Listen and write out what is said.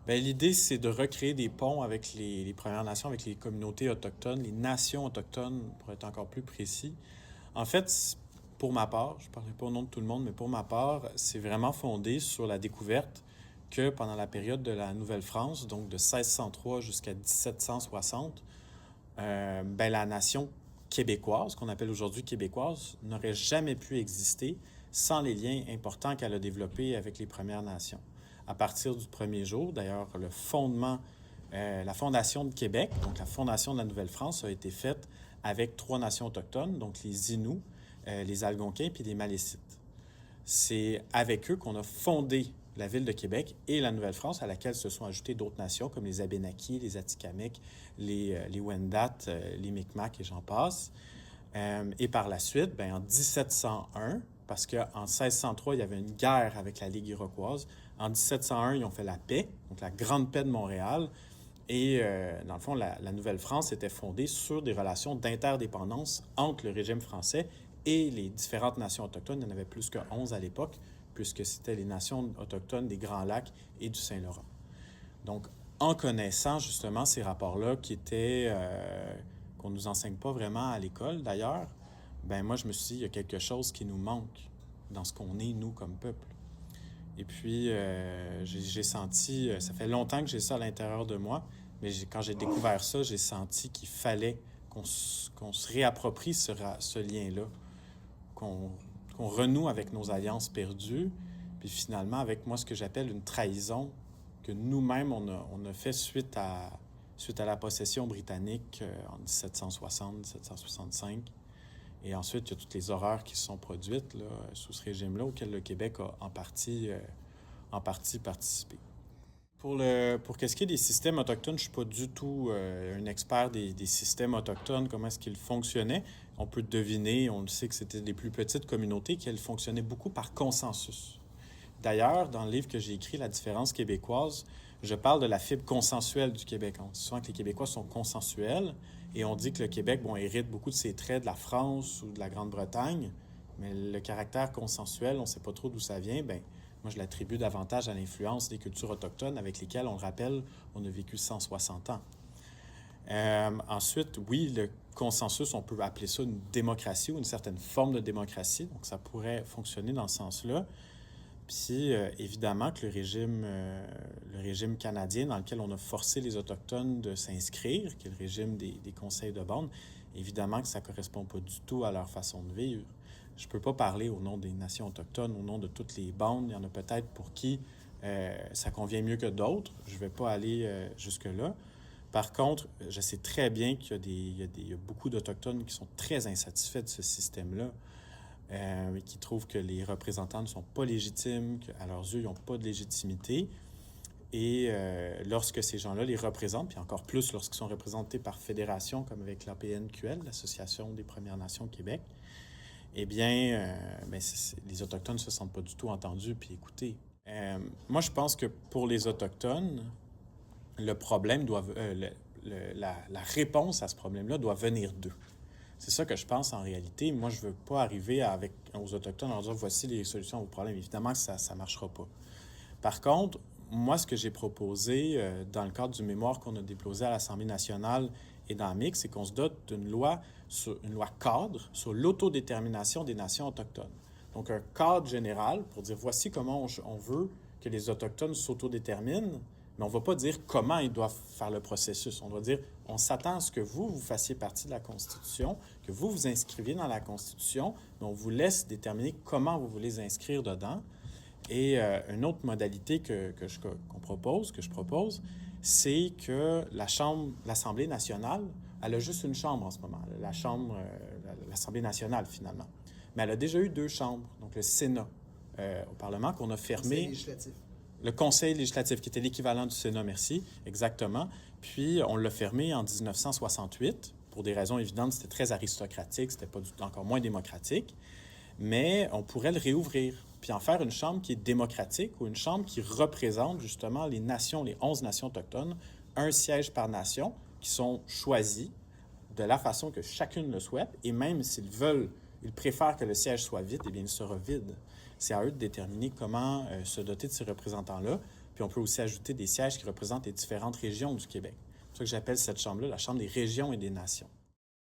Ben, l'idée, c'est de recréer des ponts avec les Premières Nations, avec les communautés autochtones, les nations autochtones, pour être encore plus précis. En fait, pour ma part, je ne parlerai pas au nom de tout le monde, mais pour ma part, c'est vraiment fondé sur la découverte que pendant la période de la Nouvelle-France, donc de 1603 jusqu'à 1760, ben, la nation québécoise, qu'on appelle aujourd'hui québécoise, n'aurait jamais pu exister sans les liens importants qu'elle a développés avec les Premières Nations. À partir du premier jour, d'ailleurs, le fondement, la fondation de Québec, donc la fondation de la Nouvelle-France, a été faite avec trois nations autochtones, donc les Inuits, les Algonquins puis les Malécites. C'est avec eux qu'on a fondé la ville de Québec et la Nouvelle-France, à laquelle se sont ajoutées d'autres nations comme les Abénaquis, les Atikamekw, les Wendat, les Micmacs et j'en passe. Et par la suite, ben, en 1701, parce qu'en 1603, il y avait une guerre avec la Ligue iroquoise, en 1701, ils ont fait la paix, donc la Grande Paix de Montréal. Et dans le fond, la Nouvelle-France était fondée sur des relations d'interdépendance entre le régime français et les différentes nations autochtones. Il y en avait plus que 11 à l'époque, puisque c'était les nations autochtones des Grands Lacs et du Saint-Laurent. Donc, en connaissant justement ces rapports-là qui étaient qu'on nous enseigne pas vraiment à l'école d'ailleurs, ben moi je me suis dit il y a quelque chose qui nous manque dans ce qu'on est nous comme peuple. Et puis j'ai senti, ça fait longtemps que j'ai ça à l'intérieur de moi, mais quand j'ai découvert ça, j'ai senti qu'il fallait qu'on se réapproprie ce lien-là, qu'on qu'on renoue avec nos alliances perdues, puis finalement avec moi ce que j'appelle une trahison que nous-mêmes on a fait suite à la possession britannique en 1760, 1765. Et ensuite, il y a toutes les horreurs qui se sont produites là, sous ce régime-là, auquel le Québec a en partie participé. Pour qu'est-ce qui est des systèmes autochtones, je ne suis pas du tout un expert des systèmes autochtones, comment est-ce qu'ils fonctionnaient. On peut deviner, on le sait que c'était des plus petites communautés, qu'elles fonctionnaient beaucoup par consensus. D'ailleurs, dans le livre que j'ai écrit, La différence québécoise, je parle de la fibre consensuelle du Québec. On dit souvent que les Québécois sont consensuels et on dit que le Québec, bon, hérite beaucoup de ses traits de la France ou de la Grande-Bretagne, mais le caractère consensuel, on ne sait pas trop d'où ça vient. Ben, moi, je l'attribue davantage à l'influence des cultures autochtones avec lesquelles, on le rappelle, on a vécu 160 ans. Ensuite, oui, le consensus, on peut appeler ça une démocratie ou une certaine forme de démocratie, donc ça pourrait fonctionner dans ce sens-là. Puis, évidemment que le régime canadien dans lequel on a forcé les Autochtones de s'inscrire, qui est le régime des conseils de bande, évidemment que ça ne correspond pas du tout à leur façon de vivre. Je ne peux pas parler au nom des nations autochtones, au nom de toutes les bandes. Il y en a peut-être pour qui ça convient mieux que d'autres. Je ne vais pas aller jusque-là. Par contre, je sais très bien qu'il y a beaucoup d'Autochtones qui sont très insatisfaits de ce système-là, qui trouvent que les représentants ne sont pas légitimes, qu'à leurs yeux, ils n'ont pas de légitimité. Et lorsque ces gens-là les représentent, puis encore plus lorsqu'ils sont représentés par fédération, comme avec l'APNQL, l'Association des Premières Nations au Québec, eh bien, ben, les Autochtones ne se sentent pas du tout entendus puis écoutés. Moi, je pense que pour les Autochtones, le problème doit, la réponse à ce problème-là doit venir d'eux. C'est ça que je pense en réalité. Moi, je ne veux pas arriver aux Autochtones en leur disant voici les solutions à vos problèmes. Évidemment que ça ne marchera pas. Par contre, moi, ce que j'ai proposé dans le cadre du mémoire qu'on a déposé à l'Assemblée nationale et dans MIC, c'est qu'on se dote d'une loi, une loi cadre sur l'autodétermination des nations autochtones. Donc, un cadre général pour dire voici comment on veut que les Autochtones s'autodéterminent, mais on ne va pas dire comment ils doivent faire le processus. On doit dire on s'attend à ce que vous fassiez partie de la Constitution, que vous vous inscriviez dans la Constitution, mais on vous laisse déterminer comment vous voulez inscrire dedans. Et une autre modalité que je propose, c'est que l'Assemblée nationale, elle a juste une chambre en ce moment, l'Assemblée nationale finalement. Mais elle a déjà eu deux chambres, donc le Sénat au Parlement qu'on a fermé. Conseil législatif. Le Conseil législatif, qui était l'équivalent du Sénat, merci, exactement. Puis on l'a fermé en 1968, pour des raisons évidentes, c'était très aristocratique, c'était pas encore moins démocratique. Mais on pourrait le réouvrir, puis en faire une chambre qui est démocratique ou une chambre qui représente justement les nations, les 11 nations autochtones, un siège par nation, qui sont choisis de la façon que chacune le souhaite, et même s'ils veulent, ils préfèrent que le siège soit vide, eh bien il sera vide. C'est à eux de déterminer comment se doter de ces représentants-là, Puis on peut aussi ajouter des sièges qui représentent les différentes régions du Québec. C'est pour ça que j'appelle cette chambre-là la Chambre des régions et des nations.